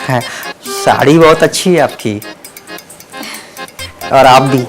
है, साड़ी बहुत अच्छी है आपकी, और आप भी।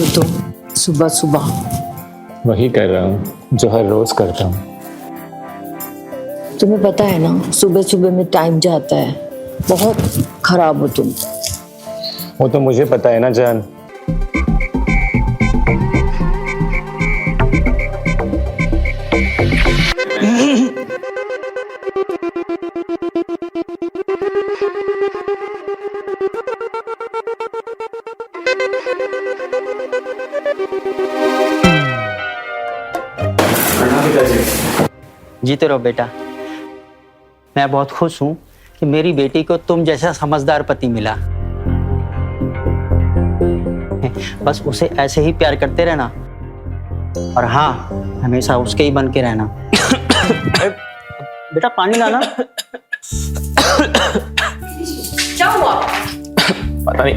तो सुबह सुबह वही कर रहा हूँ जो हर रोज करता हूँ। तुम्हें पता है ना, सुबह सुबह में टाइम जाता है, बहुत खराब हो तुम। वो तो मुझे पता है ना जान। जीते रहो बेटा। मैं बहुत खुश हूँ कि मेरी बेटी को तुम जैसा समझदार पति मिला। बस उसे ऐसे ही प्यार करते रहना, और हाँ, हमेशा उसके ही बन के रहना। बेटा पानी लाना। क्या हुआ? पता नहीं।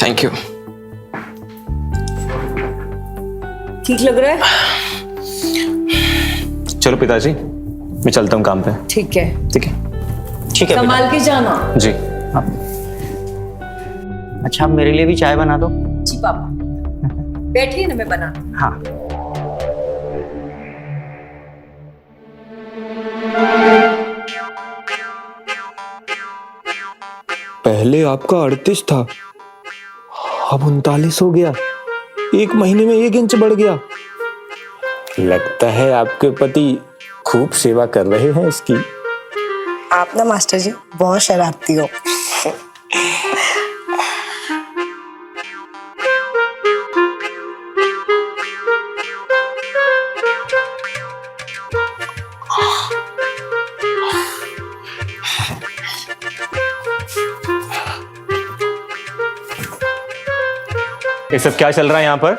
Thank you. ठीक लग रहा है? चलो पिताजी, मैं चलता हूँ काम पे। ठीक है। ठीक है। ठीक है संभाल के जाना। जी। हाँ। अच्छा, अब मेरे लिए भी चाय बना दो। जी पापा। बैठिए ना, मैं बना। हाँ। पहले आपका 38 था, अब 39 हो गया। 1 महीने में 1 इंच बढ़ गया। लगता है आपके पति खूब सेवा कर रहे हैं इसकी। आप ना मास्टर जी बहुत शरारती हो। ये सब क्या चल रहा है यहाँ पर?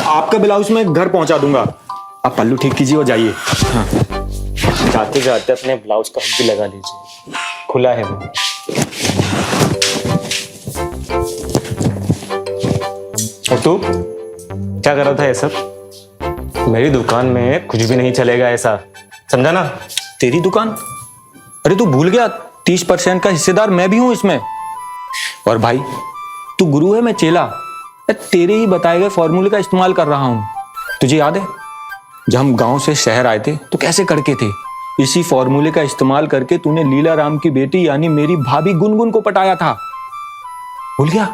आपका ब्लाउज मैं घर पहुंचा दूंगा, आप पल्लू ठीक कीजिए और जाइए। हाँ। जाते जाते अपने ब्लाउज का हुक भी लगा लीजिए, खुला है वो। और तू क्या कर रहा था ये सब? मेरी दुकान में कुछ भी नहीं चलेगा ऐसा, समझा ना? तेरी दुकान? अरे तू भूल गया, 30% का हिस्सेदार मैं भी हूं इसमें। और भाई, तू गुरु है, मैं चेला। तेरे ही बताए गए फॉर्मूले का इस्तेमाल कर रहा हूं। तुझे याद है जब हम गांव से शहर आए थे तो कैसे करके थे? इसी फॉर्मूले का इस्तेमाल करके तूने लीला राम की बेटी यानी मेरी भाभी गुनगुन को पटाया था, भूल गया?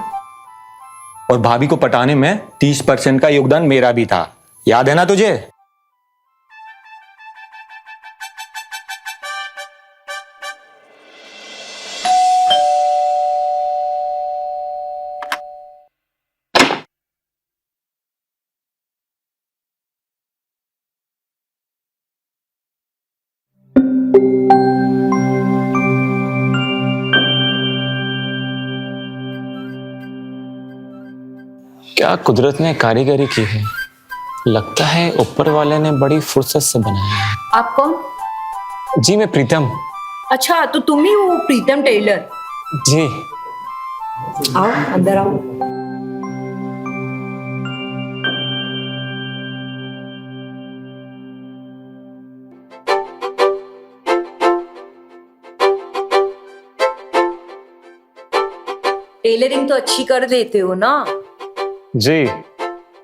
और भाभी को पटाने में 30% का योगदान मेरा भी था, याद है ना तुझे? क्या कुदरत ने कारीगरी की है, लगता है ऊपर वाले ने बड़ी फुर्सत से बनाया है। आप कौन? जी मैं प्रीतम। अच्छा, तो तुम ही हो प्रीतम टेलर? जी। आओ अंदर आओ। टेलरिंग तो अच्छी कर देते हो ना? जी,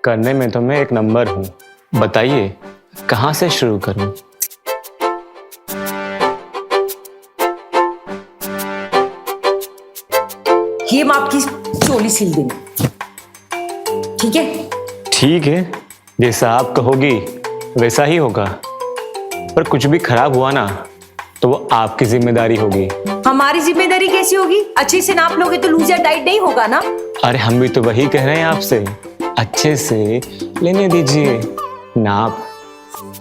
करने में तो मैं एक नंबर हूँ। बताइए कहाँ से शुरू करूँ? ये मैं आपकी चोली सिल देंगे, ठीक है? ठीक है, जैसा आप कहोगी वैसा ही होगा। पर कुछ भी खराब हुआ ना तो वो आपकी जिम्मेदारी होगी। हमारी जिम्मेदारी कैसी होगी? अच्छे से नाप लोगे तो लूज या टाइट नहीं होगा ना? अरे हम भी तो वही कह रहे हैं आपसे, अच्छे से लेने दीजिए नाप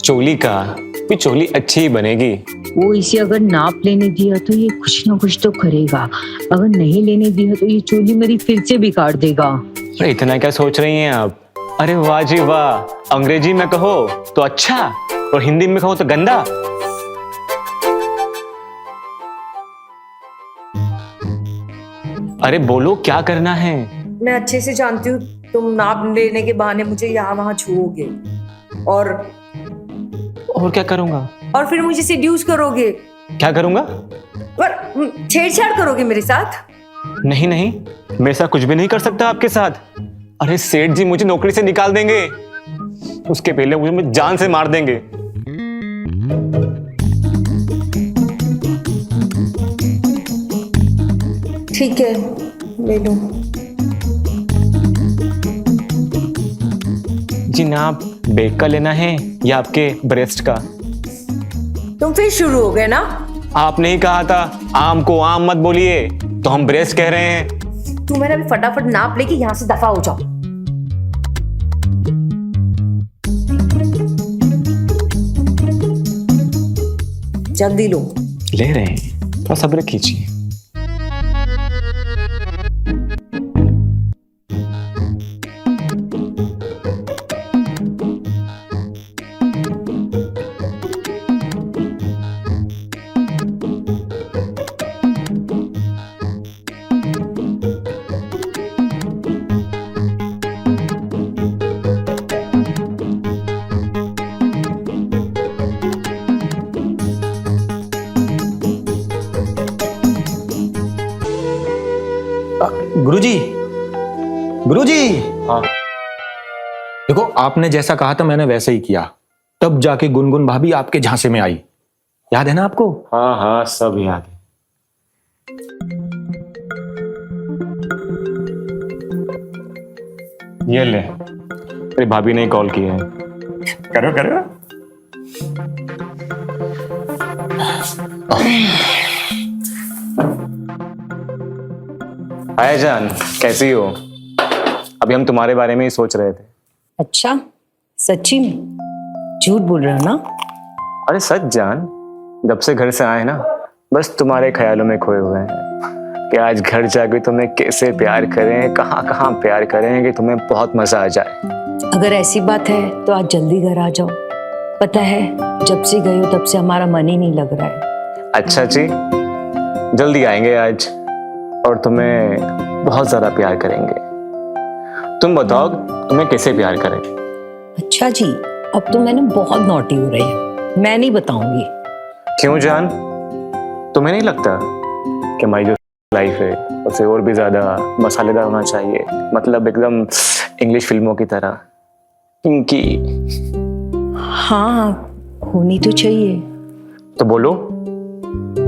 चोली का, भी चोली अच्छी ही बनेगी। वो इसे अगर नाप लेने दिया तो ये कुछ ना कुछ तो करेगा, अगर नहीं लेने दिया तो ये चोली मेरी फिर से बिगाड़ देगा। अरे इतना क्या सोच रही हैं आप? अरे वाह जी वाह, अंग्रेजी में कहो तो अच्छा और हिंदी में कहो तो गंदा। अरे बोलो क्या करना है? मैं अच्छे से जानती हूँ तुम नाप लेने के बहाने मुझे यहाँ वहां छुओगे और क्या करूंगा? और फिर मुझे सेड्यूस करोगे, क्या करूंगा? पर छेड़छाड़ करोगे मेरे साथ। नहीं नहीं, मेरे साथ कुछ भी नहीं कर सकता आपके साथ। अरे सेठ जी मुझे नौकरी से निकाल देंगे, उसके पहले मुझे जान से मार देंगे। ठीक है, ले लो। जी नाप बैक का लेना है या आपके ब्रेस्ट का? तुम फिर शुरू हो गए ना? आपने ही कहा था आम को आम मत बोलिए, तो हम ब्रेस्ट कह रहे हैं। तुम मेरा भी फटाफट नाप लेके यहाँ से दफा हो जाओ। जल्दी लो। ले रहे हैं, थोड़ा सब्र कीजिए। गुरुजी, गुरुजी, हाँ देखो आपने जैसा कहा था मैंने वैसे ही किया, तब जाके गुनगुन भाभी आपके झांसे में आई। याद है ना आपको? हाँ हाँ सब याद है। ये ले, मेरी भाभी ने कॉल किया है। करो करो। हाय जान, कैसी हो? अभी हम तुम्हारे बारे में ही सोच रहे थे। अच्छा, सच्ची में? झूठ बोल रहे हो ना? अरे सच जान, जब से घर से आए ना बस तुम्हारे ख्यालों में खोए हुए हैं कि आज घर जाके तुम्हें कैसे प्यार करें, कहाँ कहाँ प्यार करें कि तुम्हें बहुत मजा आ जाए। अगर ऐसी बात है तो आज जल्दी घर आ जाओ। पता है जब से गए हो तब से हमारा मन ही नहीं लग रहा है। अच्छा जी, जल्दी आएंगे आज और तुम्हें बहुत ज्यादा प्यार करेंगे। तुम बताओ तुम्हें कैसे प्यार करें? अच्छा जी, अब तो मैंने बहुत नॉटी हो रही है, मैं नहीं बताऊंगी। क्यों जान, तुम्हें नहीं लगता कि हमारी जो लाइफ है उसे और भी ज्यादा मसालेदार होना चाहिए? मतलब एकदम इंग्लिश फिल्मों की तरह, क्योंकि हाँ, होनी तो चाहिए। तो बोलो,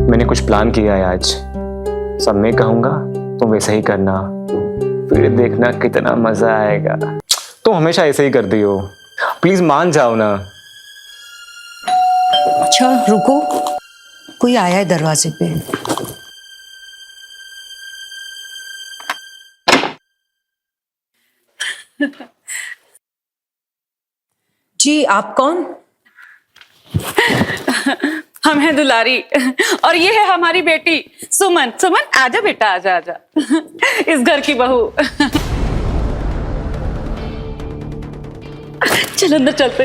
मैंने कुछ प्लान किया है आज, सब मैं कहूंगा तुम वैसे ही करना, फिर देखना कितना मजा आएगा। तुम हमेशा ऐसे ही करती हो, प्लीज मान जाओ ना। अच्छा रुको, कोई आया है दरवाजे पे। जी आप कौन? हम हैं दुलारी और ये है हमारी बेटी सुमन। सुमन आजा बेटा, आजा आजा, इस घर की बहू। चल अंदर चलते।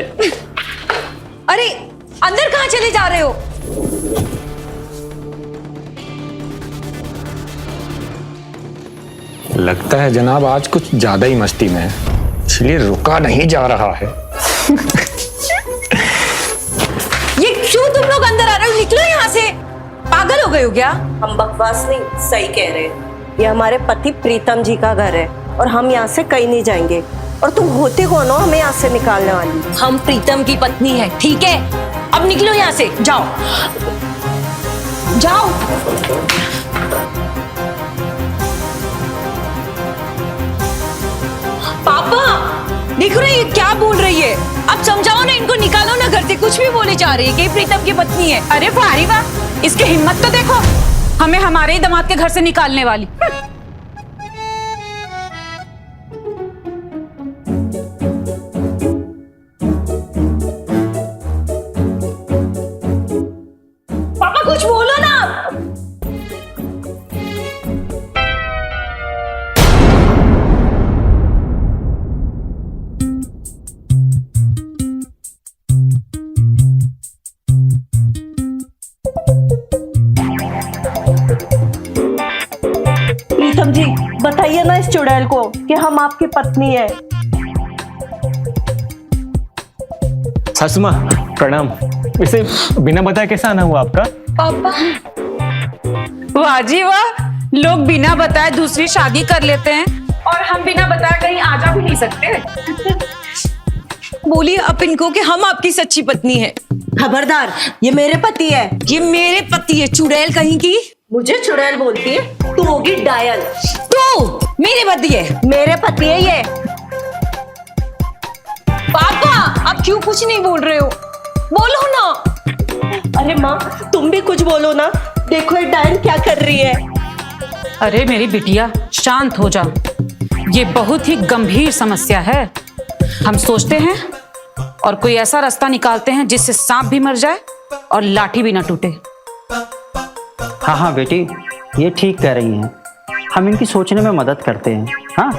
अरे अंदर कहाँ चले जा रहे हो? लगता है जनाब आज कुछ ज्यादा ही मस्ती में है, इसलिए रुका नहीं जा रहा है। ये क्यों तुम लोग अंदर आ रहे हो? निकलो यहाँ से, पागल हो गए हो क्या? हम बकवास नहीं, सही कह रहे हैं। ये हमारे पति प्रीतम जी का घर है और हम यहाँ से कहीं नहीं जाएंगे। और तुम होते कौन हो हमें यहाँ से निकालने वाली? हम प्रीतम की पत्नी है, ठीक है? अब निकलो यहाँ से, जाओ जाओ। पापा देख रहे ये क्या बोल रही है? अब समझाओ ना इनको, निकालो ना घर से। कुछ भी बोले जा रही है कि प्रीतम की पत्नी है। अरे वाह वाह, इसकी हिम्मत तो देखो, हमें हमारे ही दामाद के घर से निकालने वाली। पापा कुछ बोलो ना। प्रीतम जी बताइए ना इस चुड़ैल को कि हम आपकी पत्नी है। सासू माँ प्रणाम। वैसे बिना बताए कैसा आना हुआ आपका? पापा वाह जी वाह, लोग बिना बताए दूसरी शादी कर लेते हैं और हम बिना बताए कहीं आ जा भी नहीं सकते। बोलिए आप इनको कि हम आपकी सच्ची पत्नी है। खबरदार, ये मेरे पति है। ये मेरे पति है, चुड़ैल कहीं की। मुझे चुड़ैल बोलती है? तू होगी डायल। तू मेरे पति है। मेरे पति है ये। पापा आप क्यों कुछ नहीं बोल रहे हो? बोलो ना। अरे माँ तुम भी कुछ बोलो ना, देखो ये डायन क्या कर रही है। अरे मेरी बिटिया शांत हो जा, ये बहुत ही गंभीर समस्या है। हम सोचते हैं और कोई ऐसा रास्ता निकालते हैं जिससे सांप भी मर जाए और लाठी भी ना टूटे। हाँ हाँ बेटी, ये ठीक कह रही हैं। हम इनकी सोचने में मदद करते हैं। हाँ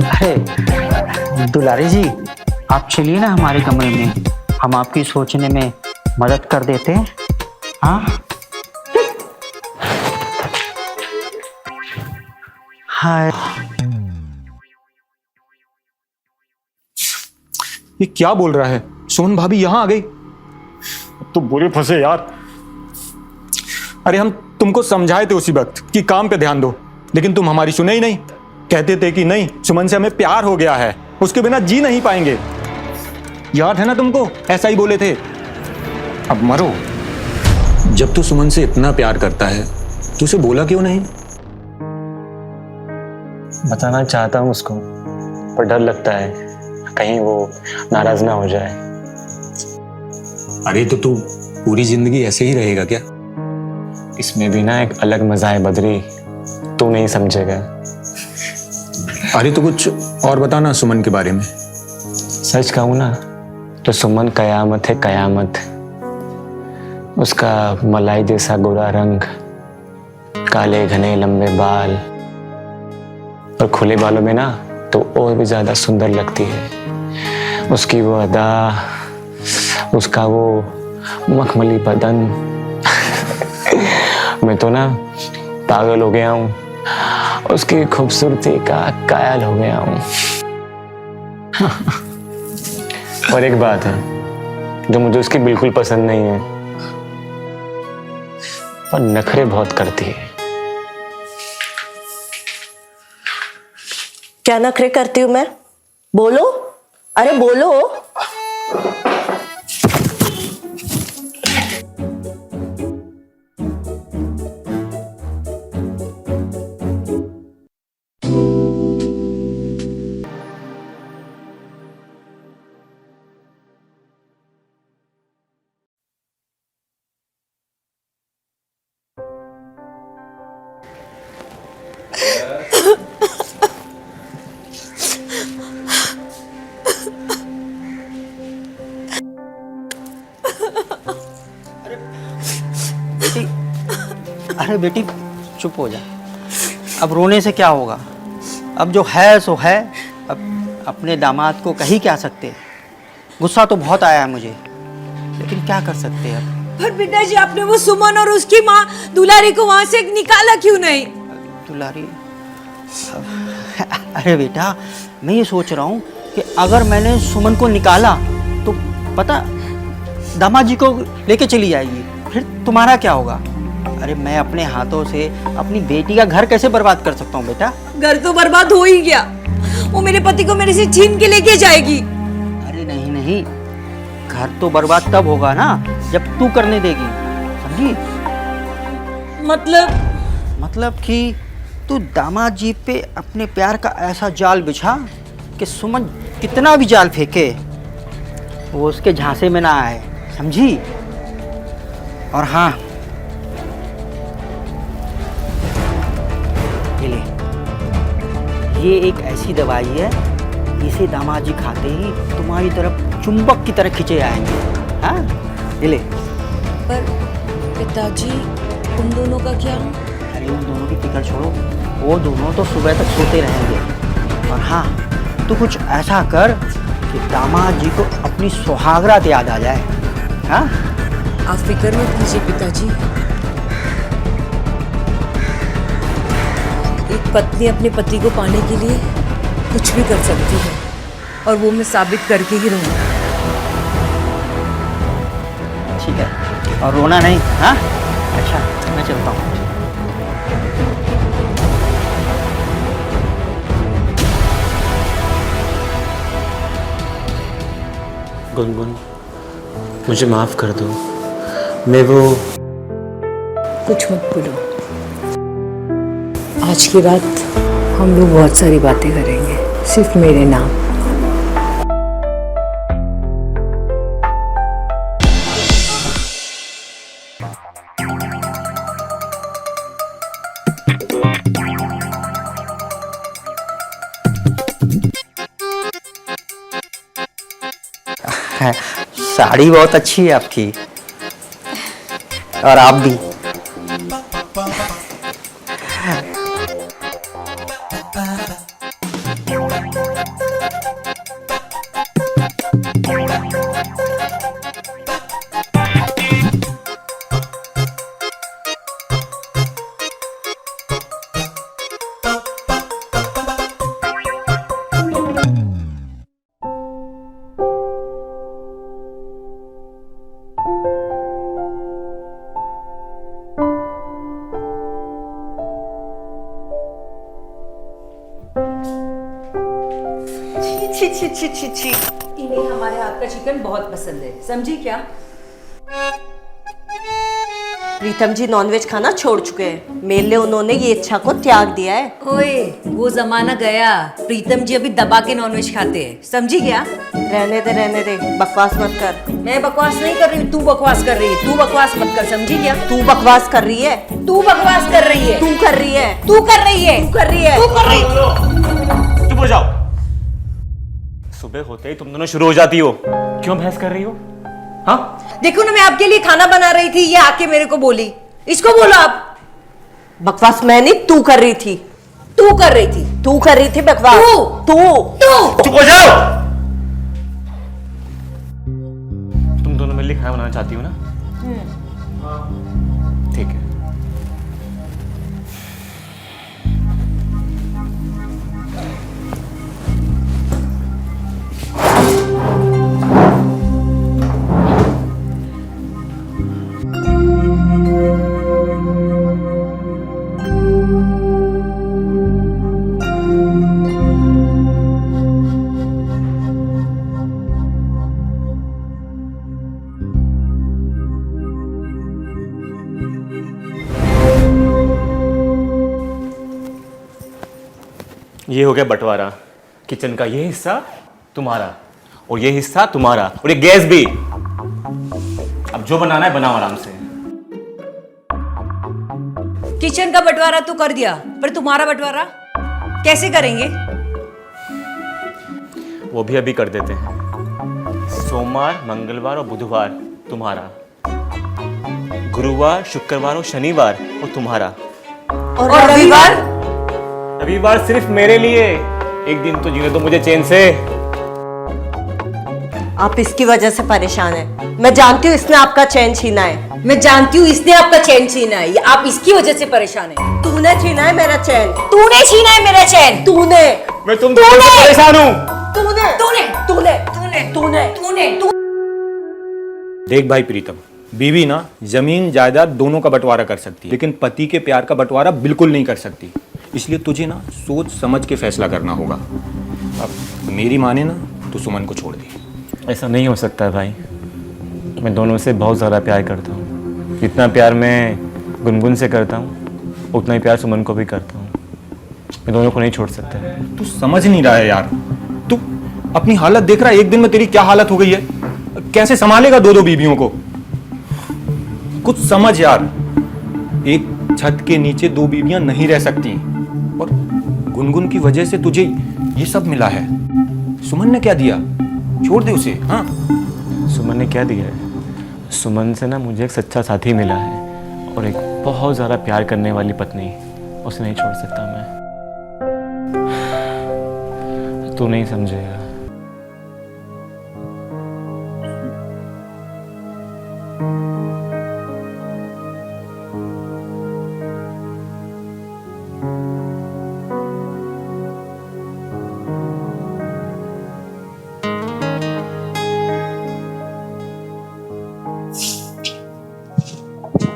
अरे दुलारी जी, आप चलिए ना हमारे कमरे में, हम आपकी सोचने में मदद कर देते हैं। हाँ हाय। ये क्या बोल रहा है? सुमन भाभी यहाँ आ गई तो बुरे फंसे यार। अरे हम तुमको समझाए थे उसी वक्त कि काम पे ध्यान दो, लेकिन तुम हमारी सुने ही नहीं। कहते थे कि नहीं, सुमन से हमें प्यार हो गया है, उसके बिना जी नहीं पाएंगे। याद है ना तुमको, ऐसा ही बोले थे। अब मरो। जब तू सुमन से इतना प्यार करता है तो उसे बोला क्यों नहीं? बताना चाहता हूँ उसको, पर डर लगता है कहीं वो नाराज ना हो जाए। अरे तो तू पूरी जिंदगी ऐसे ही रहेगा क्या? इसमें भी ना एक अलग मजा है बद्री, तू नहीं समझेगा। अरे तो कुछ और बताना सुमन के बारे में। सच कहूँ ना तो सुमन कयामत है, कयामत। उसका मलाई जैसा गोरा रंग, काले घने लंबे बाल और खुले बालों में ना तो और भी ज्यादा सुंदर लगती है। उसकी वो अदा, उसका वो मखमली बदन। मैं तो ना पागल हो गया हूँ, उसकी खूबसूरती का कायल हो गया हूँ। और एक बात है जो मुझे उसकी बिल्कुल पसंद नहीं है, पर नखरे बहुत करती है। क्या नखरे करती हूँ मैं? बोलो, अरे बोलो। अरे बेटी चुप हो जा, अब रोने से क्या होगा? अब जो है सो है। अपने दामाद को कह ही क्या सकते। गुस्सा तो बहुत आया है मुझे, लेकिन क्या कर सकते हैं अब। पर पिताजी आपने वो सुमन और उसकी माँ दुलारी को वहां से निकाला क्यों नहीं? दुलारी, अरे बेटा मैं ये सोच रहा हूँ कि अगर मैंने सुमन को निकाला तो पता दामाद जी को लेके चली जाएगी, फिर तुम्हारा क्या होगा। अरे मैं अपने हाथों से अपनी बेटी का घर कैसे बर्बाद कर सकता हूँ बेटा। घर तो बर्बाद हो ही गया, वो मेरे पति को मेरे से छीन के लेके जाएगी। अरे नहीं नहीं, घर तो बर्बाद तब होगा ना जब तू करने देगी, समझी। मतलब कि तू दामाद जी पे अपने प्यार का ऐसा जाल बिछा कि सुमन कितना भी जाल फेंके वो उसके झांसे में ना आए, समझी। और हाँ, ये ले, ये एक ऐसी दवाई है, इसे दामाद जी खाते ही तुम्हारी तरफ चुंबक की तरह खींचे आएंगे। हाँ, ये ले। पर पिताजी उन दोनों का क्या? अरे उन दोनों की फिक्र छोड़ो, वो दोनों तो सुबह तक सोते रहेंगे। और हाँ, तू कुछ ऐसा कर कि दामाद जी को अपनी सुहागरात याद आ जाए। हाँ, आप फिक्र मत कीजिए पिताजी। एक पत्नी अपने पति को पाने के लिए कुछ भी कर सकती है, और वो मैं साबित करके ही रहूंगी। ठीक है, और रोना नहीं। हाँ, अच्छा मैं चलता हूँ। गुनगुन, मुझे माफ कर दो। मैं वो कुछ मत बोलो, आज की रात हम लोग बहुत सारी बातें करेंगे, सिर्फ मेरे नाम। साड़ी बहुत अच्छी है आपकी, और आप भी। छी। इन्हें हमारे हाथ का चिकन बहुत पसंद है, समझी क्या? प्रीतम जी नॉनवेज खाना छोड़ चुके हैं, मेरे लिए उन्होंने ये इच्छा को त्याग दिया है। ओए, वो जमाना गया। प्रीतम जी अभी दबा के नॉनवेज खाते हैं, समझी क्या? रहने दे, बकवास मत कर। मैं बकवास नहीं कर रही, तू बकवास कर रही है। तू बकवास मत कर, समझी क्या? तू बकवास कर रही है। तू बकवास कर रही है। तू कर रही है। तू कर रही है। तू कर रही है। तू कर रही है। चुप हो जाओ। सुबह होते ही तुम दोनों शुरू हो जाती हो, क्यों बहस कर रही हो? हाँ, देखो ना, मैं आपके लिए खाना बना रही थी, ये आके मेरे को बोली। इसको बोलो आप। बकवास मैं नहीं, तू कर रही थी। तू कर रही थी। तू कर रही थी बकवास। तू चुप हो जाओ। तुम दोनों मिलकर खाना बनाना चाहती हो ना? ठीक है। ये हो गया बंटवारा। किचन का ये हिस्सा तुम्हारा और ये हिस्सा तुम्हारा, और ये गैस भी। अब जो बनाना है बनाओ आराम से। किचन का बंटवारा तो कर दिया, पर तुम्हारा बंटवारा कैसे करेंगे? वो भी अभी कर देते हैं। सोमवार, मंगलवार और बुधवार तुम्हारा, गुरुवार, शुक्रवार और शनिवार वो तुम्हारा, और रविवार? रविवार सिर्फ मेरे लिए। एक दिन तो जीने दो मुझे चैन से। आप इसकी वजह से परेशान हैं। मैं जानती हूँ इसने आपका चैन छीना है। मैं जानती हूँ इसने आपका चैन छीना है, आप इसकी वजह से परेशान है। तूने छीना है मेरा चैन। तूने छीना है मेरा चैन। तूने मैं तुम दोनों से परेशान हूँ। तूने तूने तूने तूने तूने तूने तू देख भाई प्रीतम, बीवी ना जमीन जायदाद दोनों का बंटवारा कर सकती है, लेकिन पति के प्यार का बंटवारा बिल्कुल नहीं कर सकती। इसलिए तुझे ना सोच समझ के फैसला करना होगा। अब मेरी माने ना तो सुमन को छोड़ दे। ऐसा नहीं हो सकता भाई, मैं दोनों से बहुत ज़्यादा प्यार करता हूँ। जितना प्यार मैं गुनगुन से करता हूँ उतना ही प्यार सुमन को भी करता हूँ। मैं दोनों को नहीं छोड़ सकता। तू समझ नहीं रहा है यार। तू अपनी हालत देख रहा है, एक दिन में तेरी क्या हालत हो गई है। कैसे संभालेगा दो दो बीवियों को? कुछ समझ यार, एक छत के नीचे दो बीवियां नहीं रह सकती, और गुनगुन की वजह से तुझे ये सब मिला है। सुमन ने क्या दिया? छोड़ दे उसे। हाँ, सुमन ने क्या दिया है? सुमन से ना मुझे एक सच्चा साथी मिला है और एक बहुत ज़्यादा प्यार करने वाली पत्नी। उसे नहीं छोड़ सकता मैं। तू नहीं समझेगा।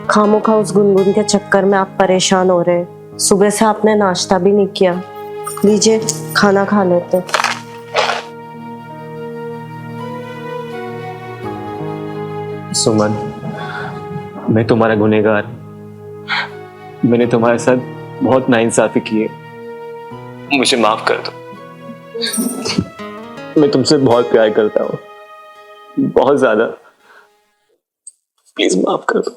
खामोखा उस गुनगुन के चक्कर में आप परेशान हो रहे हैं। सुबह से आपने नाश्ता भी नहीं किया। लीजिए खाना खा लेते। सुमन, मैं तुम्हारा गुनहगार। मैंने तुम्हारे साथ बहुत नाइंसाफी की है, मुझे माफ कर दो। मैं तुमसे बहुत प्यार करता हूँ, बहुत ज्यादा। प्लीज माफ कर दो।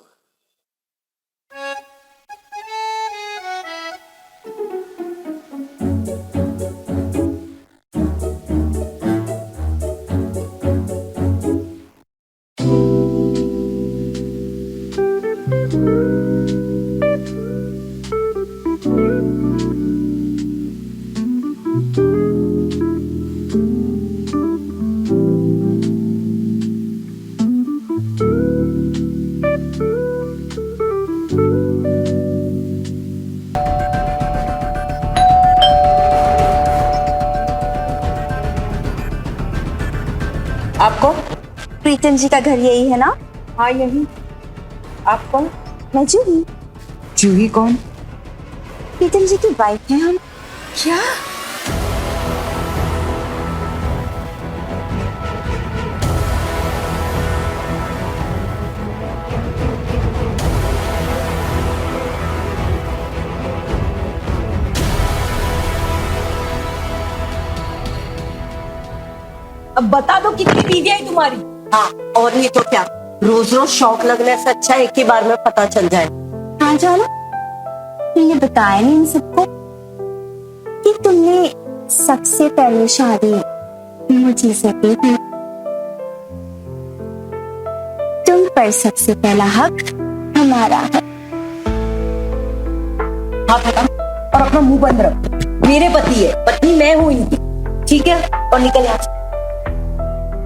आपको प्रीतम जी का घर यही है ना? हाँ यही। आप कौन? मैं जूही। जूही कौन? प्रीतम जी की वाइफ है हम। क्या? अब बता दो कितनी बीवियां है तुम्हारी? हाँ, और नहीं तो क्या। रोज रोज शौक लगने से अच्छा एक ही बार में पता चल जाए। हाँ जानो, तुमने बताया नहीं इन सबको कि तुमने सबसे पहले शादी मुझे से की थी। तुम पर सबसे पहला हक हमारा है। हाथ हटा और अपना मुंह बंद रख। मेरे पति है, पत्नी मैं हूं इनकी, ठीक है? और निकल यहाँ से।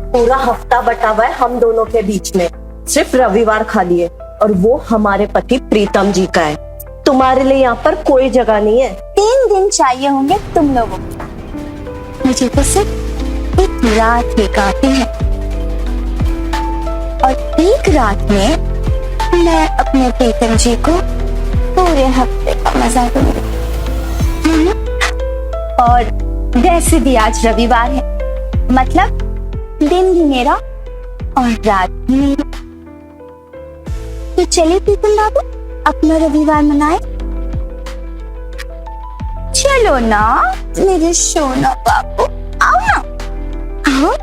पूरा हफ्ता बटा हुआ है हम दोनों के बीच में, सिर्फ रविवार खाली है, और वो हमारे पति प्रीतम जी का है। तुम्हारे लिए यहाँ पर कोई जगह नहीं है। 3 दिन चाहिए होंगे तुम लोगों को। मुझे तो सिर्फ एक रात ही काफी है, और एक रात में मैं अपने प्रीतम जी को पूरे हफ्ते का मजा दूंगी। और वैसे भी आज रविवार है, मतलब दिन भी मेरा और रात भी मेरी। तो चलिए प्रीतम बाबू अपना रविवार मनाए। चलो ना मेरे सोना बाबू, आओ ना, आओ।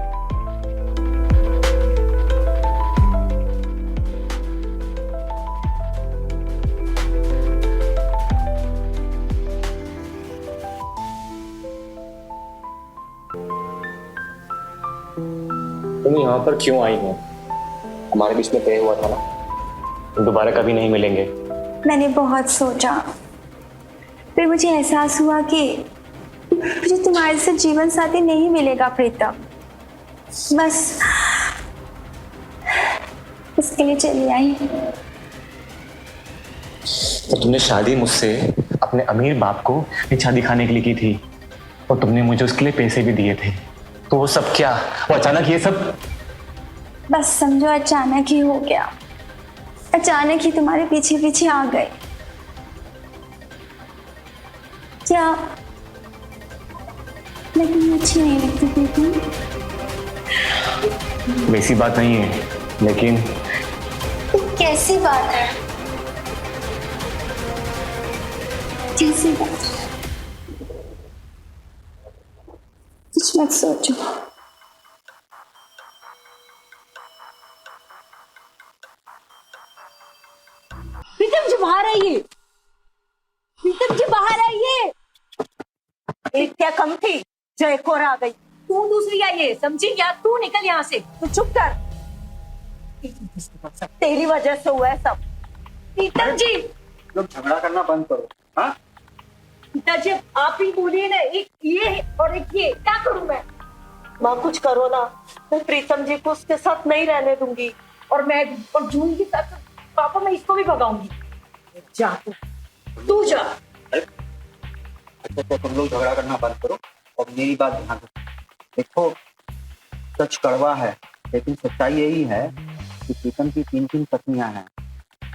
तुम यहाँ पर क्यों आई हो? हमारे बीच में तय हुआ था ना, दोबारा कभी नहीं मिलेंगे। मैंने बहुत सोचा, फिर मुझे एहसास हुआ कि मुझे तुम्हारे से जीवन साथी नहीं मिलेगा प्रीतम, बस इसके लिए चली आई। तो तुमने शादी मुझसे अपने अमीर बाप को इच्छा दिखाने के लिए की थी और तुमने मुझे उसके लिए पैसे भी दिए थे, तो वो सब क्या, वो अचानक ये सब? बस समझो अचानक ही हो गया, अचानक ही तुम्हारे पीछे पीछे आ गए। क्या लेकिन अच्छी नहीं लगती प्रीतम? वैसी बात नहीं है, लेकिन कैसी बात है? कैसी बात है? कुछ मत सोचो। प्रीतम जी बाहर आइए, प्रीतम जी बाहर आइए। एक क्या कम थी जो एक और आ गई, तू दूसरी आई है, समझी क्या? तू निकल यहाँ से, तू चुप कर। तेरी वजह से हुआ है सब। प्रीतम जी, लोग झगड़ा करना बंद करो। हाँ, पिताजी आप ही बोलिए ना, एक ये और एक ये, क्या करूं मैं? माँ कुछ करो ना, मैं प्रीतम जी को उसके साथ नहीं रहने दूंगी, और मैं और जून के साथ पापा मैं इसको भी भगाऊंगी। जा तू जा। अच्छा तो तुम लोग झगड़ा करना बंद करो और मेरी बात ध्यान रखो। देखो, सच कड़वा है, लेकिन सच्चाई यही है कि प्रीतम की 3 पत्नियां हैं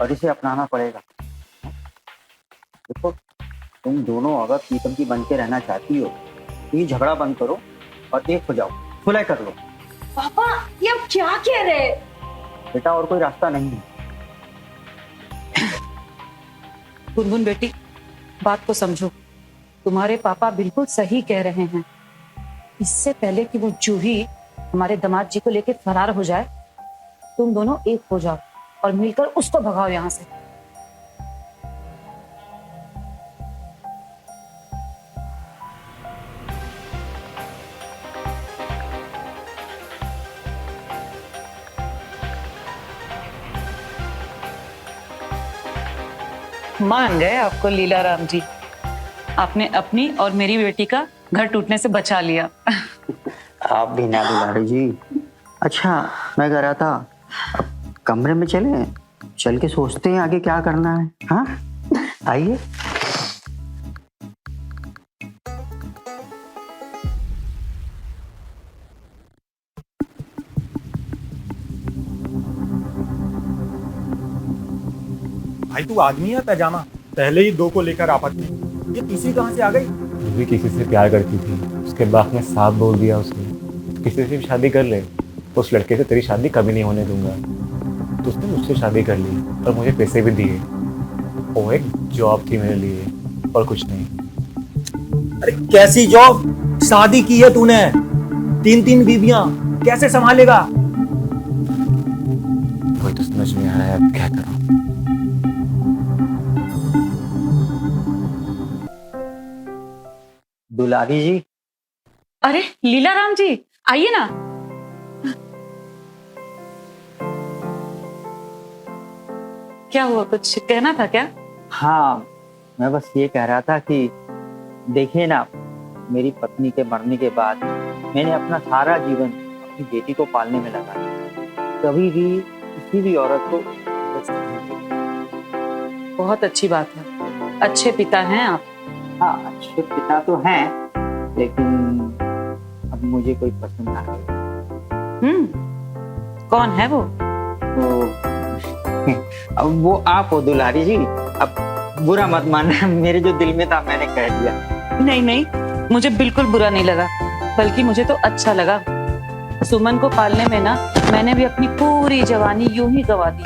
और इसे अपनाना पड़ेगा। देखो, तुम दोनों अगर प्रीतम की बन के रहना चाहती हो तो ये झगड़ा बंद करो और एक हो जाओ, सुलह कर लो। पापा ये आप क्या कह रहे हैं? बेटा, और कोई रास्ता नहीं है। गुनगुन बेटी, बात को समझो, तुम्हारे पापा बिल्कुल सही कह रहे हैं। इससे पहले कि वो जूही हमारे दामाद जी को लेकर फरार हो जाए, तुम दोनों एक हो जाओ और मिलकर उसको भगाओ यहाँ से। मान गए आपको लीला राम जी, आपने अपनी और मेरी बेटी का घर टूटने से बचा लिया। आप भी ना दुलारी जी। अच्छा, मैं कह रहा था अब कमरे में चल के सोचते हैं आगे क्या करना है। हाँ, आइए। भाई तू आदमी है पैजामा, पहले ही 2 को लेकर आपस में, ये तीसरी कहाँ से आ गई? भी किसी से प्यार करती थी, उसके बाप ने साफ बोल दिया उसने किसी से भी शादी कर ले, तो उस लड़के से तेरी शादी कभी नहीं होने दूंगा। तो उसने मुझसे शादी कर ली और मुझे पैसे भी दिए। वो एक जॉब थी मेरे लिए और कुछ नहीं। अरे कैसी जॉब? शादी की है तूने, 3 बीवियां, कैसे संभालेगा? कोई तो समझ नहीं आ रहा है अब क्या करूं। दुलारी जी। अरे लीला राम जी, आइए ना। क्या हुआ, कुछ कहना था क्या? हाँ, मैं बस ये कह रहा था कि देखिए ना, मेरी पत्नी के मरने के बाद मैंने अपना सारा जीवन अपनी बेटी को पालने में लगा दिया। कभी भी किसी भी औरत को इज्जत नहीं दी। बहुत अच्छी बात है, अच्छे पिता हैं आप। हाँ, अच्छे पिता तो हैं, लेकिन अब मुझे कोई पसंद आ गया। कौन है वो? अब वो आप हो दुलारी जी। अब बुरा मत मानना, मेरे जो दिल में था मैंने कह दिया। नहीं नहीं, मुझे बिल्कुल बुरा नहीं लगा, बल्कि मुझे तो अच्छा लगा। सुमन को पालने में ना मैंने भी अपनी पूरी जवानी यूं ही गवा दी,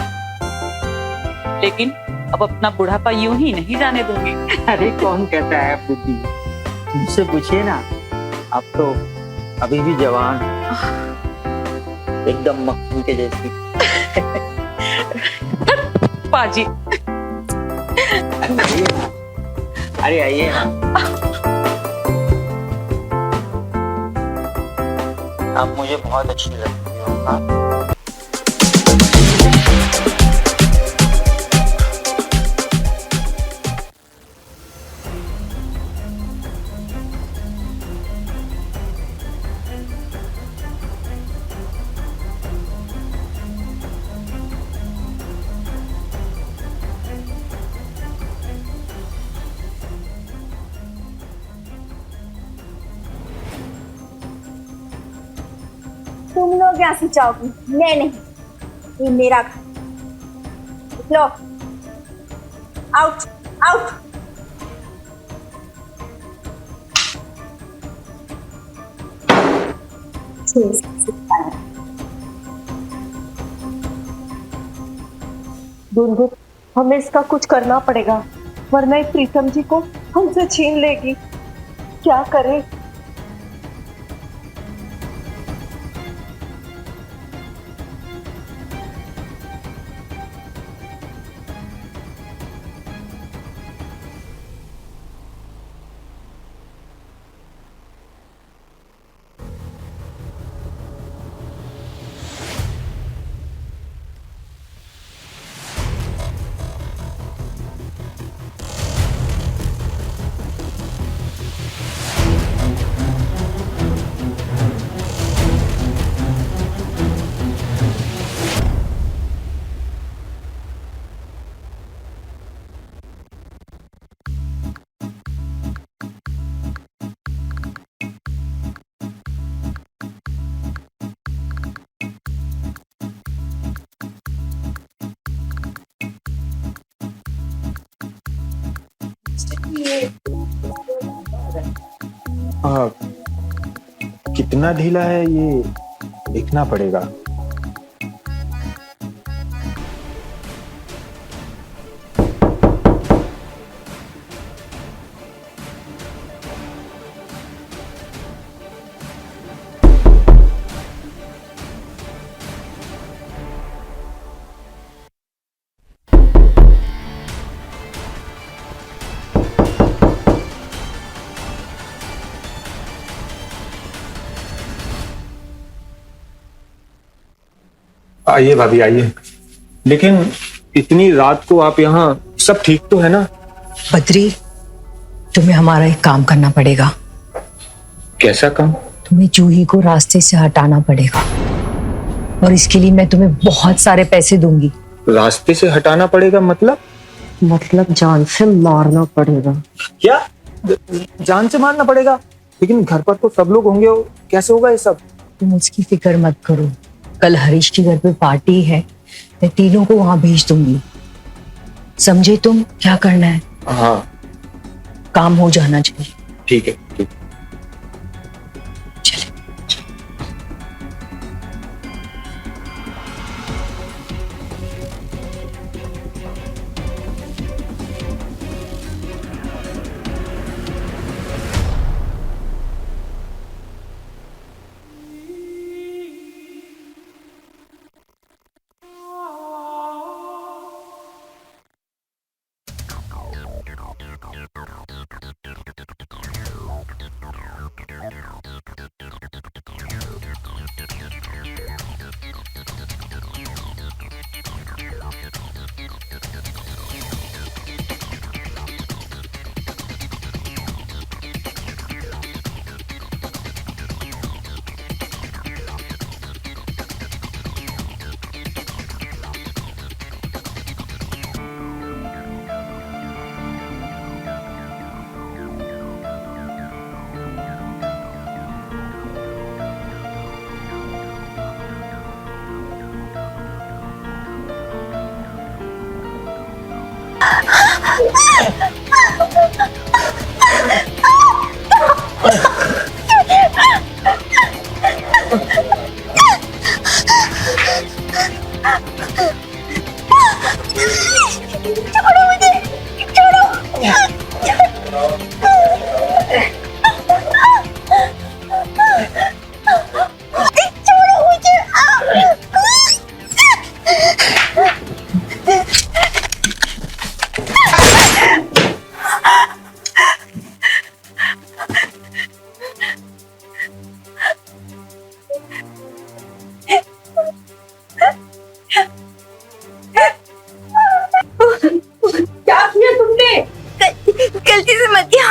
लेकिन अब अपना बुढ़ापा यूं ही नहीं जाने दूंगी। अरे कौन कहता है बुद्धि, मुझसे पूछिए ना, आप तो अभी भी जवान, एकदम मक्खन के जैसी। पाजी, अरे आइए ना, आप मुझे बहुत अच्छी लगती हो। हाँ? तुम लोग यहाँ से जाओगी, मैं नहीं। ये मेरा घर। लो, आउट आउट। गुनगुन, हमें इसका कुछ करना पड़ेगा, वरना ये प्रीतम जी को हमसे छीन लेगी। क्या करें? कितना ढीला है ये देखना पड़ेगा। आइए भाभी आइए। लेकिन इतनी रात को आप यहाँ, सब ठीक तो है ना? बद्री, तुम्हें हमारा एक काम करना पड़ेगा। कैसा काम? तुम्हें जूही को रास्ते से हटाना पड़ेगा और इसके लिए मैं तुम्हें बहुत सारे पैसे दूंगी। रास्ते से हटाना पड़ेगा मतलब जान से मारना पड़ेगा। क्या? जान से मारना पड़ेगा? लेकिन घर पर तो सब लोग होंगे, कैसे होगा ये सब? तुम उसकी फिक्र मत करो, कल हरीश के घर पे पार्टी है, मैं तीनों को वहां भेज दूंगी। समझे तुम क्या करना है? हाँ काम हो जाना चाहिए। ठीक है ठीक। चले। गलती से मत किया।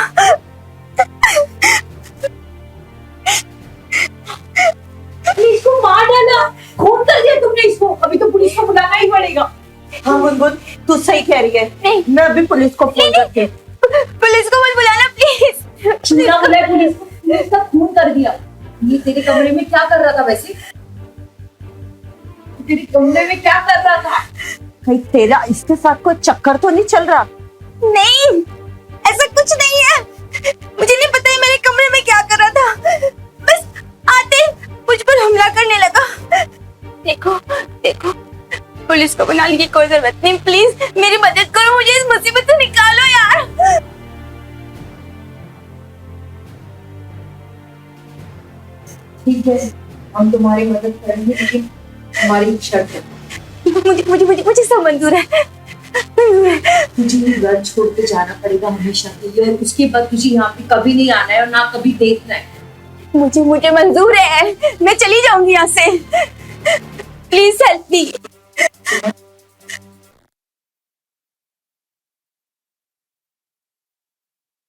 इसको मार डाला, खून कर दिया तुमने इसको। अभी तो पुलिस को बुलाना ही पड़ेगा। हाँ गुनगुन, तू सही कह रही है। नहीं, मैं अभी पुलिस को फोन करके। पुलिस को मत बुलाना प्लीज। क्या बुलाए पुलिस को? इसका खून कर दिया। ये तेरे कमरे में क्या कर रहा था वैसे? मेरे कमरे में क्या कर रहा था? कहीं तेरा इसके साथ कोई चक्कर तो नहीं चल रहा? नहीं, ऐसा कुछ नहीं है। मुझे नहीं पता है मेरे कमरे में क्या कर रहा था। बस आते मुझ पर हमला करने लगा। देखो देखो, पुलिस को बुलाने की कोई जरूरत नहीं। प्लीज मेरी मदद करो, मुझे इस मुसीबत से निकालो यार। ठीक है, हम तुम्हारी मदद करेंगे, लेकिन हमारी एक शर्त है। मुझे मुझे मुझे मुझे सब मंजूर है। तुझे ये घर छोड़ के जाना पड़ेगा हमेशा के लिए, और उसके बाद तुझे यहाँ पे कभी नहीं आना है और ना कभी देखना है। मुझे मुझे मंजूर है, मैं चली जाऊंगी यहाँ से। Please help me.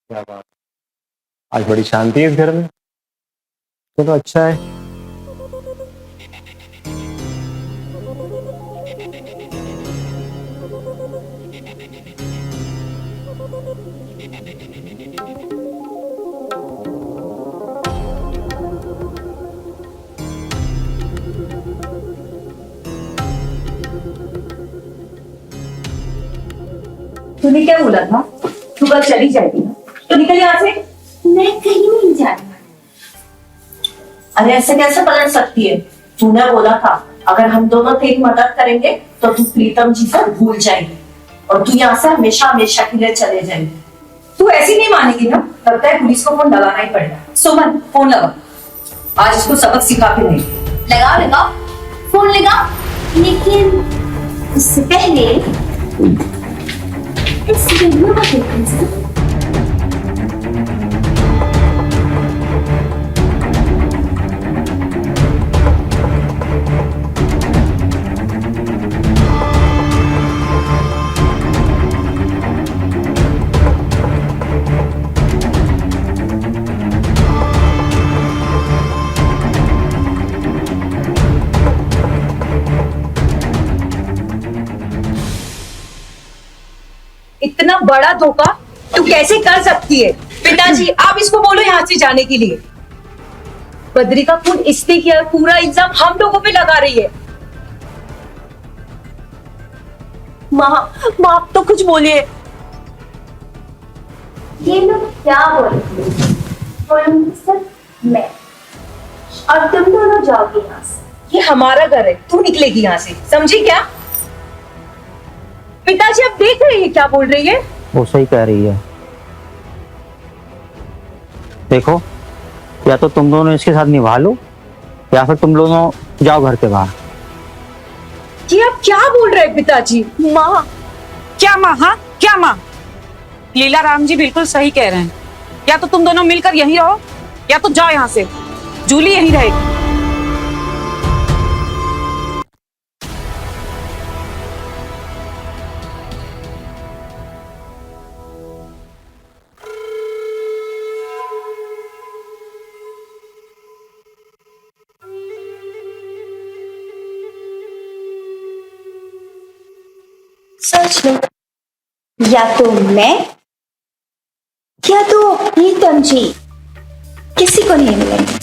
क्या बात, आज बड़ी शांति है इस घर में। तो अच्छा है। तूने क्या बोला था? तू कल चली जाएगी ना, तो निकल यहाँ से। मैं कहीं नहीं जाना। अरे ऐसे कैसे पलट सकती है? तूने बोला था अगर हम दोनों तेरी मदद करेंगे तो तू प्रीतम जी से भूल जाएगी और तू यहाँ से हमेशा हमेशा के लिए चले जाएगी। तू ऐसी नहीं मानेगी ना, लगता है पुलिस को फोन लगाना ही पड़ेगा। सुमन, फोन लगा, आज इसको सबक सिखा के नहीं। लगाओ लगाओ, फोन लगाओ, लेकिन उससे पहले इस वीडियो को देखिए। इतना बड़ा धोखा तू कैसे कर सकती है? पिताजी, आप इसको बोलो यहाँ से जाने के लिए। बद्री का खून इसने किया, पूरा इल्जाम हम लोगों पे लगा रही है। माँ आप तो कुछ बोलिए। ये लोग क्या बोल रहे हैं? बोलूंगी सिर्फ मैं, और तुम दोनों जाओगे यहाँ से। ये हमारा घर है, तू निकलेगी यहाँ से, समझी क्या? पिताजी आप देख रहे हैं क्या बोल रही है? वो सही कह रही है। देखो, या तो तुम दोनों इसके साथ निभा लो, या फिर तुम दोनों जाओ घर के बाहर। ये आप क्या बोल रहे हैं पिताजी? माँ, क्या माँ? हाँ क्या माँ? लीला राम जी बिल्कुल सही कह रहे हैं। या तो तुम दोनों मिलकर यहीं रहो, या तो जाओ यहाँ से। जूली यहीं रहेगी। सोच लो, या तो मैं या तो प्रीतम जी, किसी को नहीं मिलेंगे।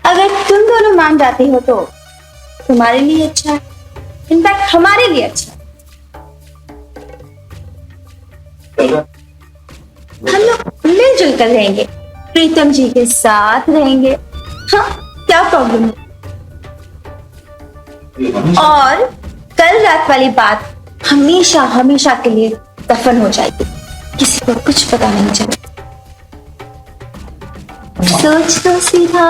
अगर तुम दोनों मान जाते हो तो तुम्हारे लिए अच्छा है, इनफैक्ट हमारे लिए अच्छा है। हम लोग मिलजुल कर रहेंगे, प्रीतम जी के साथ रहेंगे। हाँ, क्या प्रॉब्लम है? और कल रात वाली बात हमेशा हमेशा के लिए दफन हो जाएगी, किसी को कुछ पता नहीं चलेगा। सोच तो सीधा